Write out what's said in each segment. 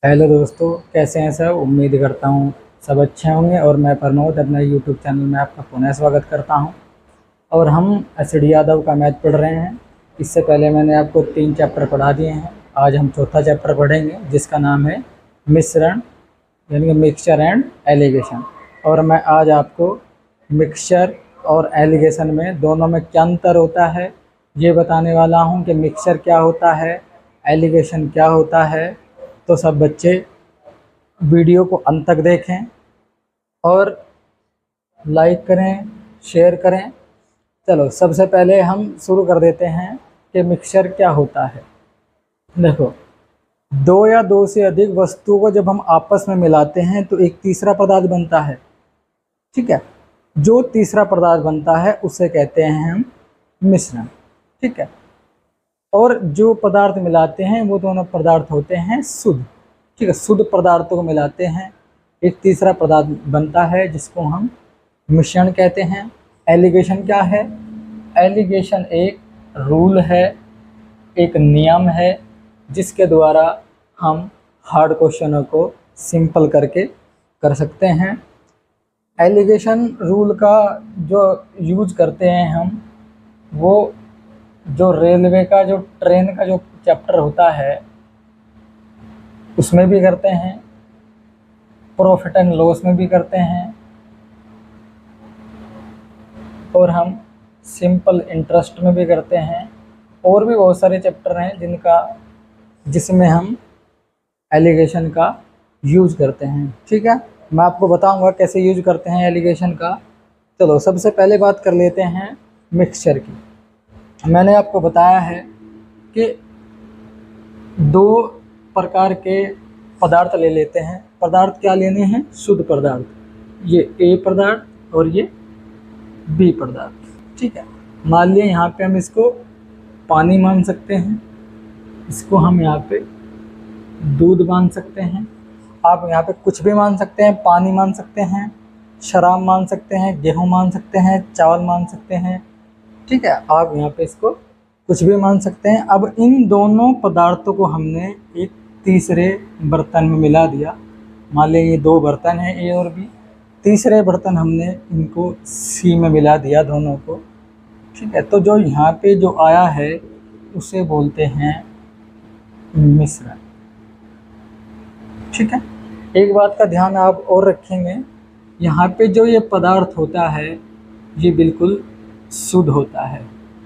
Hello दोस्तों, कैसे हैं सब। उम्मीद करता हूँ सब अच्छे होंगे। और मैं प्रमोद अपने यूट्यूब चैनल में आपका पुनः स्वागत करता हूँ। और हम एसडी यादव का मैथ पढ़ रहे हैं। इससे पहले मैंने आपको 3 चैप्टर पढ़ा दिए हैं। आज हम चौथा चैप्टर पढ़ेंगे जिसका नाम है मिश्रण, यानी कि मिक्सचर एंड एलिगेशन। और मैं आज आपको मिक्सचर और एलिगेशन में दोनों में क्या अंतर होता है ये बताने वाला हूँ कि मिक्सचर क्या होता है, एलिगेशन क्या होता है। तो सब बच्चे वीडियो को अंत तक देखें और लाइक करें, शेयर करें। चलो, सबसे पहले हम शुरू कर देते हैं कि मिक्सचर क्या होता है। देखो, दो या दो से अधिक वस्तुओं को जब हम आपस में मिलाते हैं तो एक तीसरा पदार्थ बनता है। ठीक है, जो तीसरा पदार्थ बनता है उसे कहते हैं हम मिश्रण। ठीक है, और जो पदार्थ मिलाते हैं वो दोनों पदार्थ होते हैं शुद्ध। ठीक है, शुद्ध पदार्थों को मिलाते हैं, एक तीसरा पदार्थ बनता है जिसको हम मिश्रण कहते हैं। एलिगेशन क्या है? एलिगेशन एक रूल है, एक नियम है जिसके द्वारा हम हार्ड क्वेश्चनों को सिंपल करके कर सकते हैं। एलिगेशन रूल का जो यूज करते हैं हम, वो जो रेलवे का जो ट्रेन का जो चैप्टर होता है उसमें भी करते हैं, प्रॉफिट एंड लॉस में भी करते हैं, और हम सिंपल इंटरेस्ट में भी करते हैं। और भी बहुत सारे चैप्टर हैं जिसमें हम एलिगेशन का यूज करते हैं। ठीक है, मैं आपको बताऊंगा कैसे यूज करते हैं एलिगेशन का। चलो, सबसे पहले बात कर लेते हैं मिक्सचर की। मैंने आपको बताया है कि 2 प्रकार के पदार्थ ले लेते हैं। पदार्थ क्या लेने हैं? शुद्ध पदार्थ। ये ए पदार्थ और ये बी पदार्थ। ठीक है, मान लिया यहाँ पे हम इसको पानी मान सकते हैं, इसको हम यहाँ पे दूध मान सकते हैं। आप यहाँ पे कुछ भी मान सकते हैं, पानी मान सकते हैं, शराब मान सकते हैं, गेहूँ मान सकते हैं, चावल मान सकते हैं। ठीक है, आप यहाँ पे इसको कुछ भी मान सकते हैं। अब इन दोनों पदार्थों को हमने एक तीसरे बर्तन में मिला दिया। मान लीजिए ये 2 बर्तन हैं, ए और बी। तीसरे बर्तन हमने इनको सी में मिला दिया दोनों को। ठीक है, तो जो यहाँ पे जो आया है उसे बोलते हैं मिश्रण। ठीक है, एक बात का ध्यान आप और रखेंगे, यहाँ पे जो ये पदार्थ होता है ये बिल्कुल शुद्ध होता है।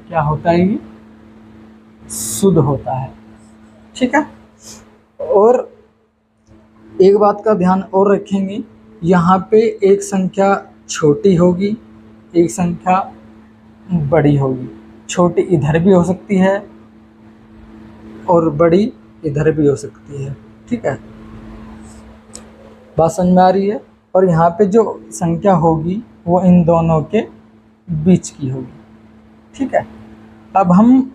क्या होता है? ये शुद्ध होता है। ठीक है, और एक बात का ध्यान और रखेंगे, यहाँ पे एक संख्या छोटी होगी, एक संख्या बड़ी होगी। छोटी इधर भी हो सकती है और बड़ी इधर भी हो सकती है। ठीक है, बात समझ में आ रही है? और यहाँ पे जो संख्या होगी वो इन दोनों के बीच की होगी। ठीक है, अब हम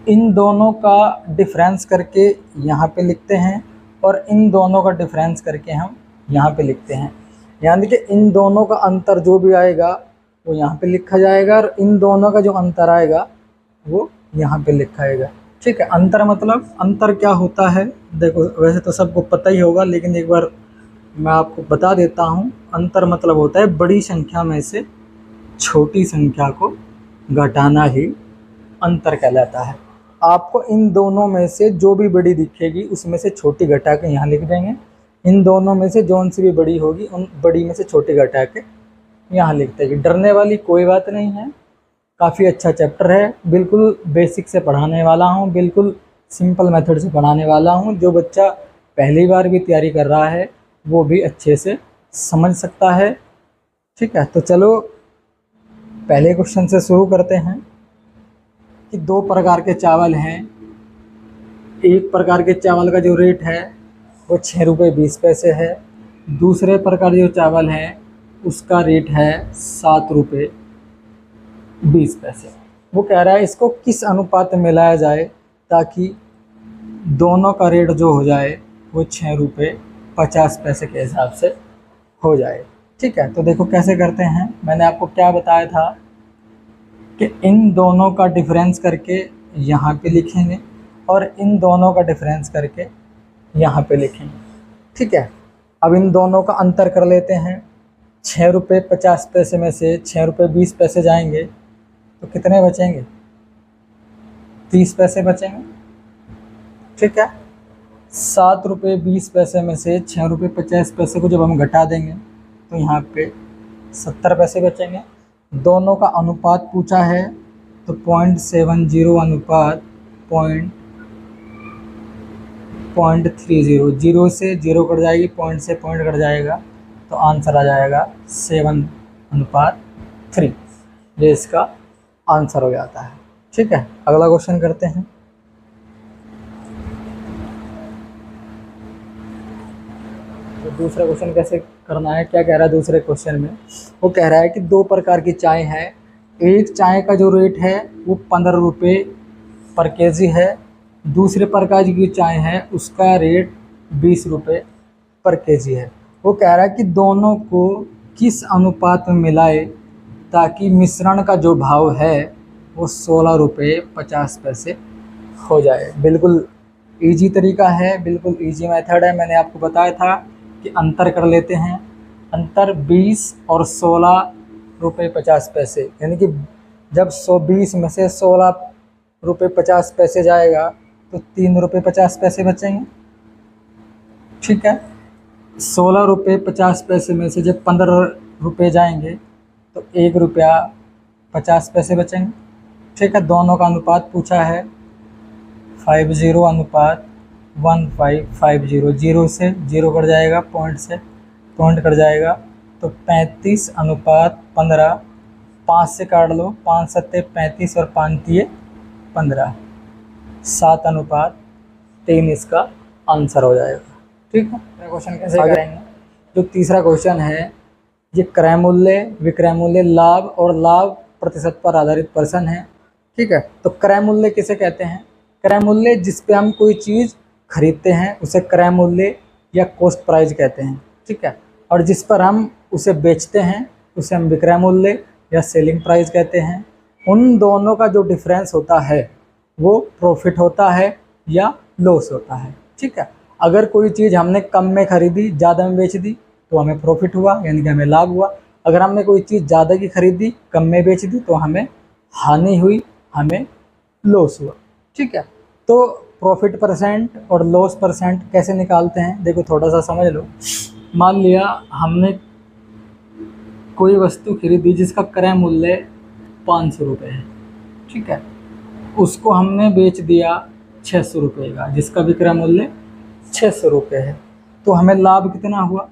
इन दोनों का डिफरेंस करके यहाँ पे लिखते हैं और इन दोनों का डिफरेंस करके हम यहाँ पे लिखते हैं। यानी कि इन दोनों का अंतर जो भी आएगा वो यहाँ पे लिखा जाएगा और इन दोनों का जो अंतर आएगा वो यहाँ पे लिखा जाएगा। ठीक है, अंतर मतलब अंतर क्या होता है? देखो, वैसे तो सबको पता ही होगा, लेकिन एक बार मैं आपको बता देता हूँ। अंतर मतलब होता है बड़ी संख्या में से छोटी संख्या को घटाना ही अंतर कहलाता है। आपको इन दोनों में से जो भी बड़ी दिखेगी उसमें से छोटी घटा के यहाँ लिख देंगे। इन दोनों में से जौन सी भी बड़ी होगी उन बड़ी में से छोटी घटा के यहाँ लिख देंगे। डरने वाली कोई बात नहीं है, काफ़ी अच्छा चैप्टर है। बिल्कुल बेसिक से पढ़ाने वाला हूँ, बिल्कुल सिंपल मेथड से पढ़ाने वाला हूँ। जो बच्चा पहली बार भी तैयारी कर रहा है वो भी अच्छे से समझ सकता है। ठीक है, तो चलो पहले क्वेश्चन से शुरू करते हैं कि 2 प्रकार के चावल हैं। एक प्रकार के चावल का जो रेट है वो 6 रुपये 20 पैसे है। दूसरे प्रकार जो चावल है उसका रेट है 7 रुपये 20 पैसे। वो कह रहा है इसको किस अनुपात में मिलाया जाए ताकि दोनों का रेट जो हो जाए वो 6 रुपये 50 पैसे के हिसाब से हो जाए। ठीक है, तो देखो कैसे करते हैं। मैंने आपको क्या बताया था कि इन दोनों का डिफरेंस करके यहाँ पे लिखेंगे और इन दोनों का डिफरेंस करके यहाँ पे लिखेंगे। ठीक है, अब इन दोनों का अंतर कर लेते हैं। 6 रुपये 50 पैसे में से 6 रुपये 20 पैसे जाएंगे तो कितने बचेंगे? 30 पैसे बचेंगे। ठीक है, 7 रुपये 20 पैसे में से 6 रुपये 50 पैसे को जब हम घटा देंगे तो यहाँ पे 70 पैसे बचेंगे। दोनों का अनुपात पूछा है तो 0.70 अनुपात 0.30, 0 से 0 कट जाएगी, पॉइंट से पॉइंट कट जाएगा, तो आंसर आ जाएगा 7:3। ये इसका आंसर हो जाता है। ठीक है, अगला क्वेश्चन करते हैं। तो दूसरा क्वेश्चन कैसे करना है, क्या कह रहा है दूसरे क्वेश्चन में? वो कह रहा है कि 2 प्रकार की चाय है। एक चाय का जो रेट है वो 15 रुपये पर केजी है, दूसरे प्रकार की चाय है उसका रेट 20 रुपये पर केजी है। वो कह रहा है कि दोनों को किस अनुपात में मिलाए ताकि मिश्रण का जो भाव है वो 16 रुपये 50 पैसे हो जाए। बिल्कुल इजी तरीका है, बिल्कुल इजी मेथड है। मैंने आपको बताया था कि अंतर कर लेते हैं। अंतर 20 और 16 रुपये 50 पैसे, यानी कि जब 120 में से 16 रुपये 50 पैसे जाएगा तो 3 रुपये 50 पैसे बचेंगे। ठीक है, 16 रुपये 50 पैसे में से जब 15 रुपये जाएंगे तो 1 रुपया 50 पैसे बचेंगे। ठीक है, दोनों का अनुपात पूछा है 50 अनुपात 1550। 0 से 0 कट जाएगा, पॉइंट से पॉइंट कट जाएगा, तो 35 अनुपात 15, 5 से काट लो, 5 सत्ते 35 और 5 तिये 15, 7 अनुपात 3 इसका आंसर हो जाएगा। ठीक है, क्वेश्चन कैसे करेंगे? जो तीसरा क्वेश्चन है, ये क्रय मूल्य, विक्रय मूल्य, लाभ और लाभ प्रतिशत पर आधारित प्रश्न है। ठीक है, तो क्रय मूल्य किसे कहते हैं? क्रय मूल्य जिस पे हम कोई चीज़ खरीदते हैं उसे क्रय मूल्य या कॉस्ट प्राइस कहते हैं। ठीक है, और जिस पर हम उसे बेचते हैं उसे हम विक्रय मूल्य या सेलिंग प्राइस कहते हैं। उन दोनों का जो डिफरेंस होता है वो प्रॉफिट होता है या लॉस होता है। ठीक है, अगर कोई चीज़ हमने कम में खरीदी, ज़्यादा में बेच दी तो हमें प्रॉफिट हुआ, यानी कि हमें लाभ हुआ। अगर हमने कोई चीज़ ज़्यादा की खरीदी, कम में बेच दी तो हमें हानि हुई, हमें लॉस हुआ। ठीक है, तो प्रॉफिट परसेंट और लॉस परसेंट कैसे निकालते हैं, देखो थोड़ा सा समझ लो। मान लिया हमने कोई वस्तु खरीदी जिसका क्रय मूल्य 500 रुपये है। ठीक है, उसको हमने बेच दिया 600 रुपये का, जिसका विक्रय मूल्य 600 रुपये है। तो हमें लाभ कितना हुआ?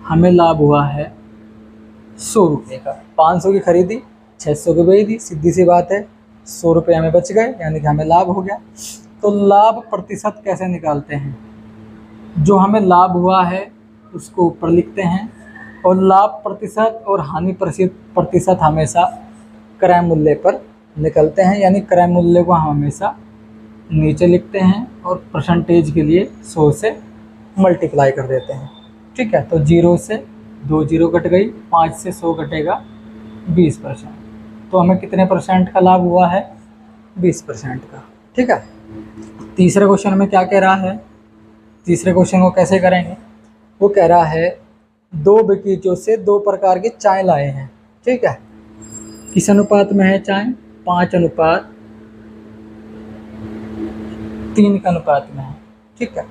हमें लाभ हुआ है 100 रुपये का। 500 की खरीदी, 600 की बेच दी, सीधी सी बात है 100 रुपये हमें बच गए, यानी कि हमें लाभ हो गया। तो लाभ प्रतिशत कैसे निकालते हैं? जो हमें लाभ हुआ है उसको ऊपर लिखते हैं, और लाभ प्रतिशत और हानि प्रतिशत हमेशा क्रय मूल्य पर निकलते हैं, यानी क्रय मूल्य को हम हमेशा नीचे लिखते हैं और परसेंटेज के लिए 100 से मल्टीप्लाई कर देते हैं। ठीक है, तो 0 से 2 0 कट गई, 5 से 100 कटेगा 20%, तो हमें कितने परसेंट का लाभ हुआ है? 20% का। ठीक है, तीसरे क्वेश्चन में क्या कह रहा है? तीसरे क्वेश्चन को कैसे करेंगे? वो कह रहा है 2 बगीचों से 2 प्रकार की चाय लाए हैं। ठीक है, किस अनुपात में है चाय? 5 अनुपात 3 के अनुपात में है। ठीक है,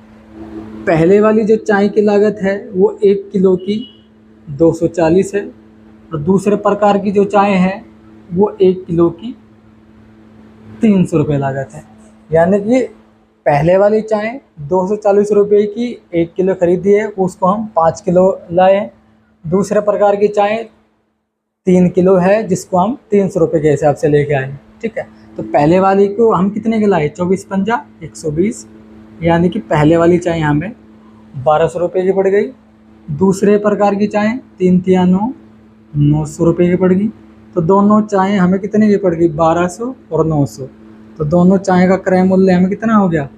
पहले वाली जो चाय की लागत है वो 1 किलो की 240 है, और दूसरे प्रकार की जो चाय है वो 1 किलो की 300 रुपये लागत है। यानी कि पहले वाली चाय 240 रुपये की 1 किलो खरीदी है, उसको हम 5 किलो लाए। दूसरे प्रकार की चाय 3 किलो है, जिसको हम 300 रुपये के हिसाब से लेके आए। ठीक है, तो पहले वाली को हम कितने के लाए? 24 पंजा 120, यानी कि पहले वाली चाय हमें 1200 रुपये की पड़ गई। दूसरे प्रकार की चाय 3 तिया 9, 900 रुपये की पड़ गई। तो दोनों चाय हमें कितने की पड़ गई? 1200 और 900। तो दोनों चाय का क्रय मूल्य हमें कितना हो गया?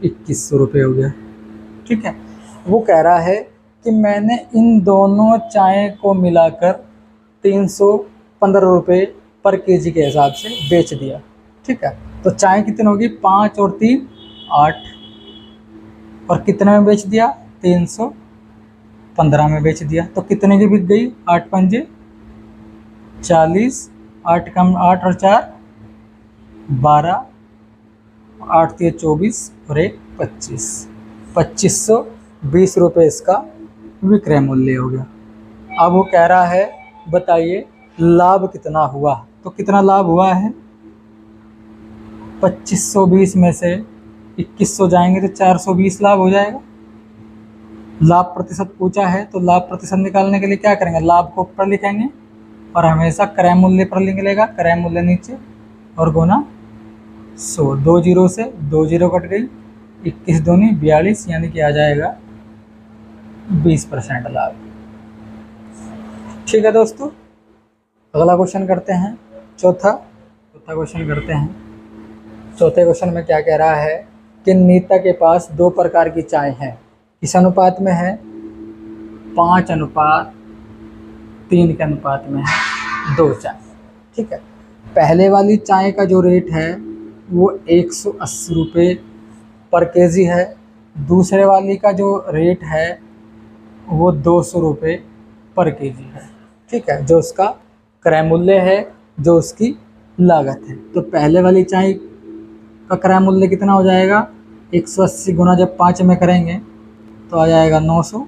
2100 रुपये हो गया। ठीक है, वो कह रहा है कि मैंने इन दोनों चाय को मिलाकर 315 रुपये पर केजी के हिसाब से बेच दिया। ठीक है, तो चाय कितनी होगी? 5 और 3 8, और कितने में बेच दिया, 315 में बेच दिया। तो कितने की बिक गई, 8 पंजे 40, 8 कम 8 और 4 12, 8 3 24 और 1 25, 2520 रुपये इसका विक्रय मूल्य हो गया। अब वो कह रहा है बताइए लाभ कितना हुआ। तो कितना लाभ हुआ है, 2520 में से 2100 जाएंगे तो 420 लाभ हो जाएगा। लाभ प्रतिशत पूछा है तो लाभ प्रतिशत निकालने के लिए क्या करेंगे, लाभ को ऊपर लिखेंगे और हमेशा क्रय मूल्य पर लिखेगा, क्रय मूल्य नीचे और गुना 100। 2 जीरो से 2 जीरो कट गई, 21 दूनी 42, यानी कि आ जाएगा 20% लाभ। ठीक है दोस्तों, अगला क्वेश्चन करते हैं, चौथा क्वेश्चन करते हैं। चौथे क्वेश्चन में क्या कह रहा है कि नीता के पास 2 प्रकार की चाय है, किस अनुपात में है, 5:3 के अनुपात में है 2 चाय। ठीक है, पहले वाली चाय का जो रेट है वो 180 रुपये पर केजी है, दूसरे वाली का जो रेट है वो 200 रुपये पर केजी है। ठीक है, जो उसका क्रय मूल्य है, जो उसकी लागत है। तो पहले वाली चाय का क्रय मूल्य कितना हो जाएगा, 180 गुना जब 5 में करेंगे तो आ जाएगा 900,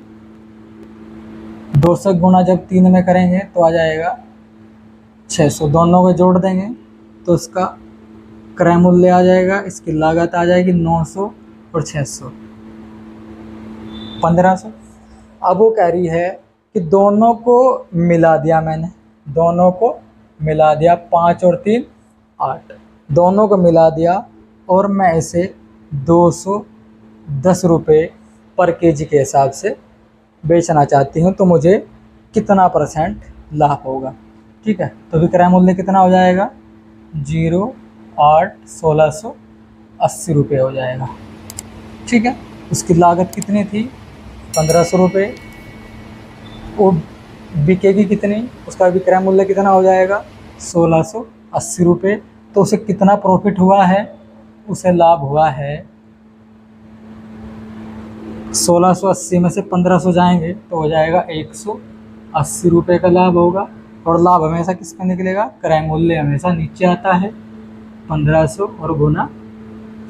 200 गुना जब 3 में करेंगे तो आ जाएगा 600, दोनों को जोड़ देंगे तो उसका क्रय मूल्य आ जाएगा, इसकी लागत आ जाएगी 900 और 600 1500। अब वो कह रही है कि दोनों को मिला दिया मैंने, दोनों को मिला दिया, 5 और 3 8, दोनों को मिला दिया और मैं इसे 210 रुपये पर केजी के हिसाब से बेचना चाहती हूँ, तो मुझे कितना % लाभ होगा। ठीक है, तो विक्रय मूल्य कितना हो जाएगा, 0,8,1680 रुपये हो जाएगा। ठीक है, उसकी लागत कितनी थी, 1500 रुपये, वो बिकेगी कितनी, उसका विक्रय मूल्य कितना हो जाएगा, 1680 रुपये। तो उसे कितना प्रॉफिट हुआ है, उसे लाभ हुआ है 1680 में से 1500 जाएंगे तो हो जाएगा 180 रुपये का लाभ होगा। और लाभ हमेशा किस पे निकलेगा, क्रय मूल्य हमेशा नीचे आता है, 1500 और गुना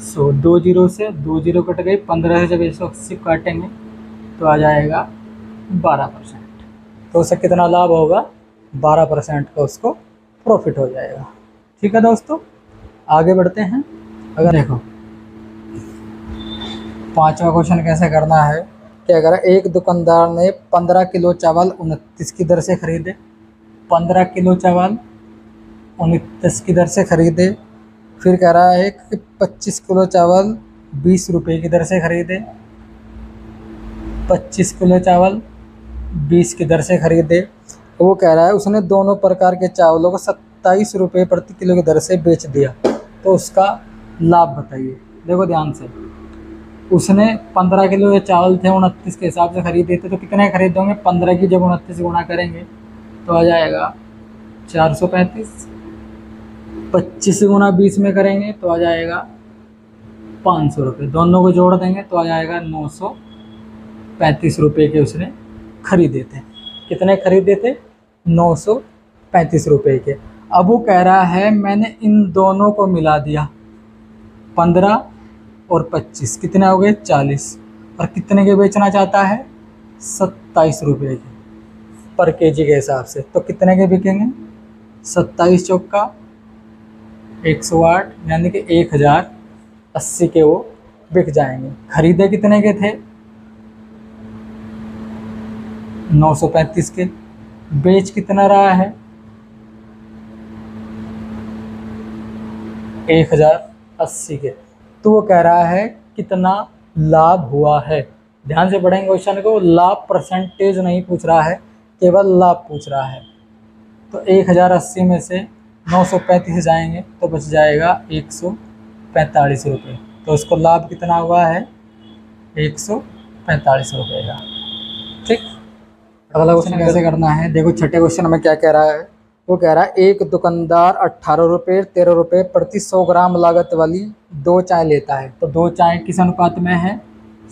100, 2 जीरो से 2 जीरो कट गई, 15 से जब 180 काटेंगे तो आ जाएगा 12%। तो उसे कितना लाभ होगा, 12% का उसको प्रॉफिट हो जाएगा। ठीक है दोस्तों, आगे बढ़ते हैं। अगर देखो 5वां क्वेश्चन कैसे करना है कि अगर एक दुकानदार ने 15 किलो चावल 29 की दर से खरीदे, 15 किलो चावल 29 की दर से खरीदे, फिर कह रहा है कि 25 किलो चावल 20 रुपये की दर से खरीदे, 25 किलो चावल 20 की दर से खरीदे। तो वो कह रहा है उसने दोनों प्रकार के चावलों को 27 रुपये प्रति किलो की दर से बेच दिया, तो उसका लाभ बताइए। देखो ध्यान से, उसने 15 किलो के चावल थे 29 के हिसाब से खरीदे थे, तो कितने खरीदोगे, 15 की जब 29 गुना करेंगे तो आ जाएगा 435, 25 गुना 20 में करेंगे तो आ जाएगा 500 रुपये, दोनों को जोड़ देंगे तो आ जाएगा 935 रुपये के उसने खरीदे थे। कितने खरीदे थे, 935 रुपये के। अब वो कह रहा है मैंने इन दोनों को मिला दिया, 15 और 25 कितने हो गए, 40, और कितने के बेचना चाहता है, 27 रुपये के पर केजी के हिसाब से। तो कितने के बिकेंगे, 27 चौका 108, यानी कि 1080 के वो बिक जाएंगे। खरीदे कितने के थे, 935 के, बेच कितना रहा है, 1080 के। तो वो कह रहा है कितना लाभ हुआ है। ध्यान से पढ़ेंगे क्वेश्चन को, लाभ परसेंटेज नहीं पूछ रहा है, केवल लाभ पूछ रहा है। तो 1080 में से 935 जाएंगे तो बच जाएगा 145 रुपये, तो उसको लाभ कितना हुआ है, 145 रुपये का। ठीक, अगला क्वेश्चन कैसे करना है, देखो छठे क्वेश्चन में क्या कह रहा है। वो कह रहा है एक दुकानदार 18 रुपये 13 रुपये प्रति 100 ग्राम लागत वाली 2 चाय लेता है। तो 2 चाय किस अनुपात में है,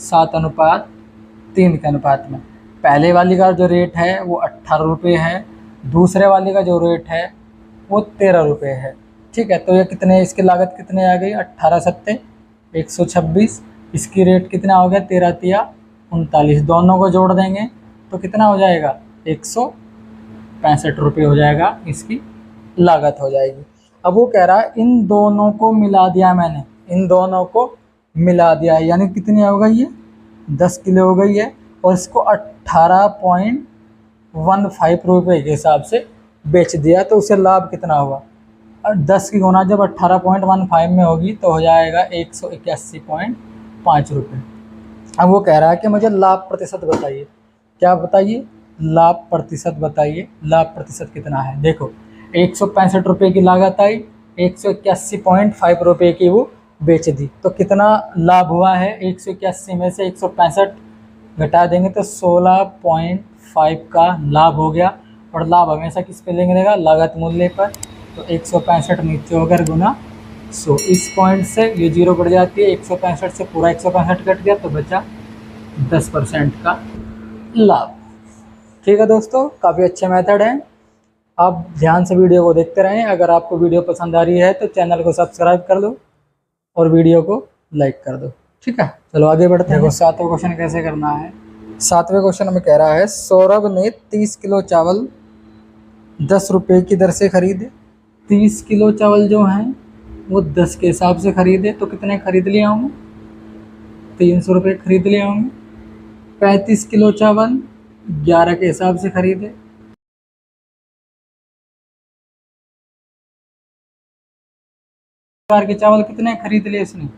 7:3 के अनुपात में। पहले वाली का जो रेट है वो 18 रुपये है, दूसरे वाले का जो रेट है वो 13 रुपये है। ठीक है, तो ये कितने, इसकी लागत कितने आ गई, 18 सत्ते 126। इसकी रेट कितना हो गया, 13 तिया 39। दोनों को जोड़ देंगे तो कितना हो जाएगा, 165 रुपये हो जाएगा, इसकी लागत हो जाएगी। अब वो कह रहा है इन दोनों को मिला दिया मैंने, इन दोनों को मिला दिया है, यानी कितनी हो गई है, 10 किलो हो गई है, और इसको 18.15 रुपये के हिसाब से बेच दिया, तो उसे लाभ कितना हुआ, 10 की गुना जब 18.15 में होगी तो हो जाएगा 181.5 रुपये। अब वो कह रहा है कि मुझे लाभ प्रतिशत बताइए। क्या बताइए, लाभ प्रतिशत बताइए, लाभ प्रतिशत कितना है। देखो 165 रुपये की लागत आई, 181.5 रुपये की वो बेच दी, तो कितना लाभ हुआ है, 181 में से 165 घटा देंगे तो 16.5 का लाभ हो गया। और लाभ हमेशा किस पे लेंगे, लागत मूल्य पर, तो 165 नीचे होकर गुना 100। इस पॉइंट से ये 0 कट जाती है, 165 से पूरा 165 कट गया तो बचा 10% का लाभ। ठीक है दोस्तों, काफ़ी अच्छे मेथड हैं, आप ध्यान से वीडियो को देखते रहें। अगर आपको वीडियो पसंद आ रही है तो चैनल को सब्सक्राइब कर दो और वीडियो को लाइक कर दो। ठीक है, चलो आगे बढ़ते हैं। 7वां क्वेश्चन कैसे करना है। 7वें क्वेश्चन में कह रहा है सौरभ ने 30 किलो चावल 10 रुपये की दर से खरीदे। 30 किलो चावल जो हैं वो 10 के हिसाब से खरीदे, तो कितने खरीद लिए होंगे, 300 रुपये खरीद लिए होंगे। 35 किलो चावल 11 के हिसाब से खरीदे, के चावल कितने खरीद लिए उसने,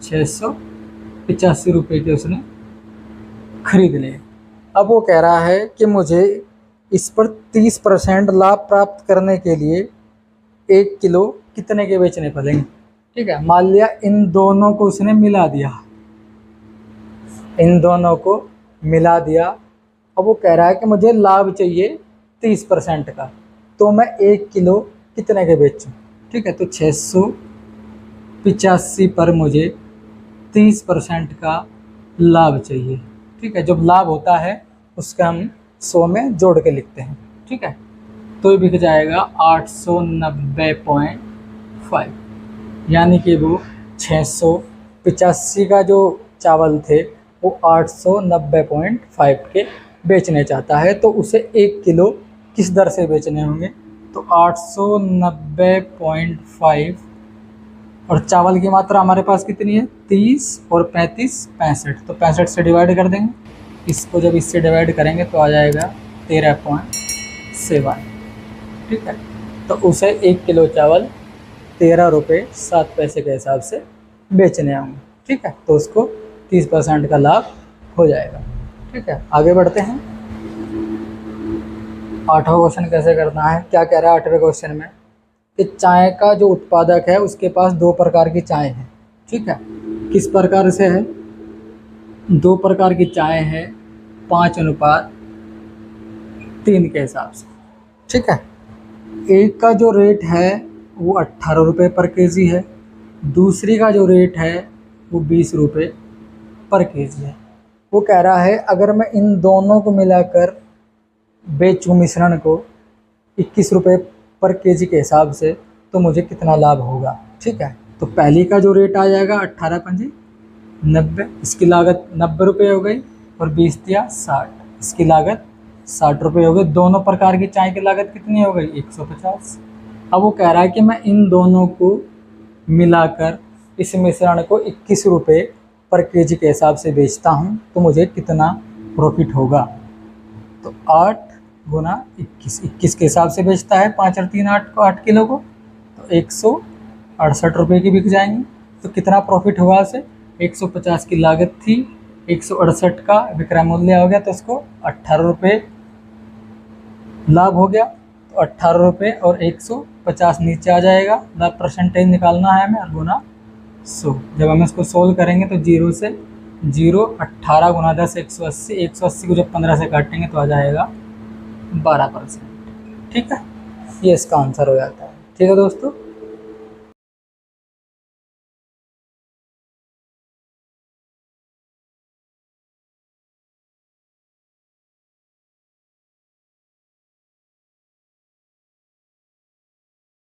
685 रुपये के उसने खरीद लिए। अब वो कह रहा है कि मुझे इस पर 30% लाभ प्राप्त करने के लिए 1 किलो कितने के बेचने पड़ेंगे। ठीक है, मान लिया इन दोनों को उसने मिला दिया, इन दोनों को मिला दिया। अब वो कह रहा है कि मुझे लाभ चाहिए 30% का, तो मैं 1 किलो कितने के बेचूं। ठीक है, तो 685 पर मुझे 30% का लाभ चाहिए। ठीक है, जब लाभ होता है उसका हम 100 में जोड़ के लिखते हैं। ठीक है, तो ये बिक जाएगा 890.5, यानी कि वो 685 का जो चावल थे वो 890.5 के बेचने चाहता है, तो उसे 1 किलो किस दर से बेचने होंगे, तो 890.5, और चावल की मात्रा हमारे पास कितनी है, 30 और 35 65, तो 65 से डिवाइड कर देंगे। इसको जब इससे डिवाइड करेंगे तो आ जाएगा 13.7। ठीक है, तो उसे 1 किलो चावल 13 रुपये 7 पैसे के हिसाब से बेचने होंगे। ठीक है, तो उसको 30% का लाभ हो जाएगा। ठीक है, आगे बढ़ते हैं। 8वां क्वेश्चन कैसे करना है। क्या कह रहा है 8वें क्वेश्चन में कि चाय का जो उत्पादक है उसके पास 2 प्रकार की चाय है। ठीक है, किस प्रकार से है, 2 प्रकार की चाय है 5:3 के हिसाब से। ठीक है, एक का जो रेट है वो 18 रुपये पर केजी है, दूसरी का जो रेट है वो 20 रुपये पर केजी है। वो कह रहा है अगर मैं इन दोनों को मिलाकर बेचूं मिश्रण को 21 रुपये पर केजी के हिसाब से, तो मुझे कितना लाभ होगा। ठीक है, तो पहली का जो रेट आ जाएगा 18×5 = 90, इसकी लागत 90 रुपये हो गई, और 20 × 60, इसकी लागत 60 रुपये हो गई। दोनों प्रकार की चाय की लागत कितनी हो गई, 150। अब वो कह रहा है कि मैं इन दोनों को मिलाकर इस मिश्रण को 21 रुपये पर केजी के हिसाब से बेचता हूँ, तो मुझे कितना प्रॉफिट होगा। तो 8 × 21 के हिसाब से बेचता है, 5 और 3 8 को, 8 किलो को, तो 168 रुपये की बिक जाएंगी। तो कितना प्रॉफिट हुआ उसे, 150 की लागत थी, 168 का विक्रय मूल्य हो गया, तो उसको 18 रुपये लाभ हो गया। तो 18 रुपये और 150 नीचे आ जाएगा, लाभ परसेंटेज निकालना है हमें, और गुना 100। जब हम इसको सोल्व करेंगे तो 0 से 0, 18 × 10 180, 180 को जब 15 से काटेंगे तो आ जाएगा 12%। ठीक है, ये इसका आंसर हो जाता है। ठीक है दोस्तों,